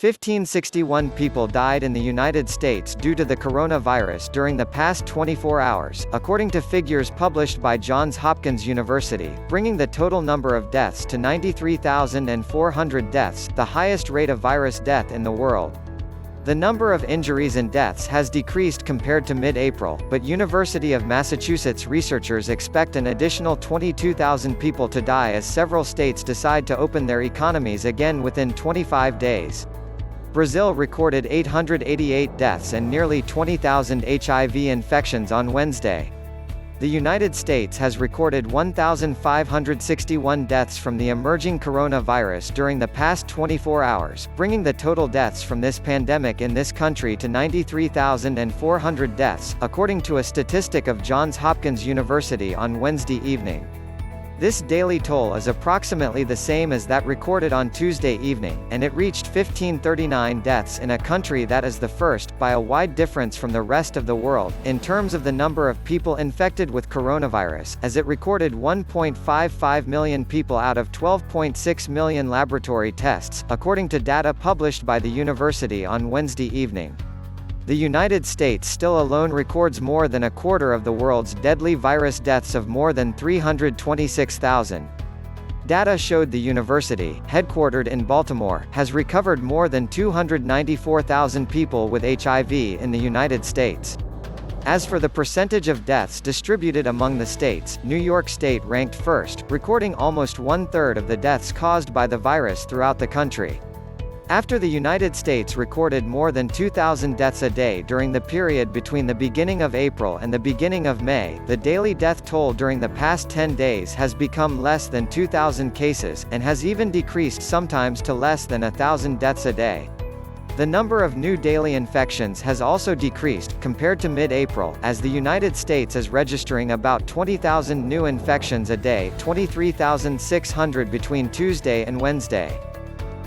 1,561 people died in the United States due to the coronavirus during the past 24 hours, according to figures published by Johns Hopkins University, bringing the total number of deaths to 93,400 deaths, the highest rate of virus death in the world. The number of injuries and deaths has decreased compared to mid-April, but University of Massachusetts researchers expect an additional 22,000 people to die as several states decide to open their economies again within 25 days. Brazil recorded 888 deaths and nearly 20,000 HIV infections on Wednesday. The United States has recorded 1,561 deaths from the emerging coronavirus during the past 24 hours, bringing the total deaths from this pandemic in this country to 93,400 deaths, according to a statistic of Johns Hopkins University on Wednesday evening. This daily toll is approximately the same as that recorded on Tuesday evening, and it reached 1,539 deaths in a country that is the first, by a wide difference from the rest of the world, in terms of the number of people infected with coronavirus, as it recorded 1.55 million people out of 12.6 million laboratory tests, according to data published by the university on Wednesday evening. The United States still alone records more than a quarter of the world's deadly virus deaths of more than 326,000. Data showed the university, headquartered in Baltimore, has recovered more than 294,000 people with HIV in the United States. As for the percentage of deaths distributed among the states, New York State ranked first, recording almost one-third of the deaths caused by the virus throughout the country. After the United States recorded more than 2,000 deaths a day during the period between the beginning of April and the beginning of May, the daily death toll during the past 10 days has become less than 2,000 cases, and has even decreased sometimes to less than 1,000 deaths a day. The number of new daily infections has also decreased, compared to mid-April, as the United States is registering about 20,000 new infections a day, 23,600 between Tuesday and Wednesday.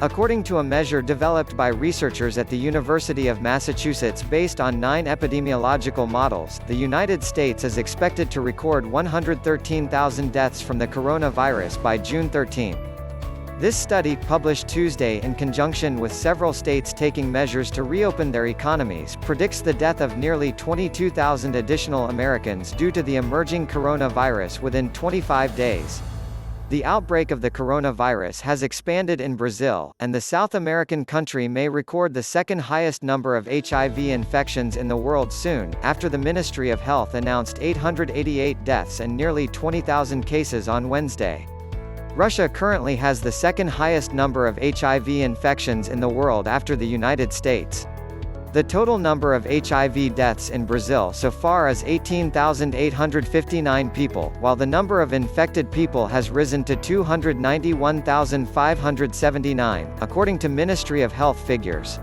According to a measure developed by researchers at the University of Massachusetts based on 9 epidemiological models, the United States is expected to record 113,000 deaths from the coronavirus by June 13. This study, published Tuesday in conjunction with several states taking measures to reopen their economies, predicts the death of nearly 22,000 additional Americans due to the emerging coronavirus within 25 days. The outbreak of the coronavirus has expanded in Brazil, and the South American country may record the second highest number of HIV infections in the world soon, after the Ministry of Health announced 888 deaths and nearly 20,000 cases on Wednesday. Russia currently has the second highest number of HIV infections in the world after the United States. The total number of HIV deaths in Brazil so far is 18,859 people, while the number of infected people has risen to 291,579, according to Ministry of Health figures.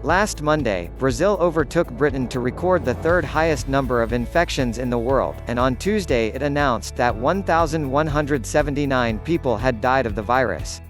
Last Monday, Brazil overtook Britain to record the third highest number of infections in the world, and on Tuesday it announced that 1,179 people had died of the virus.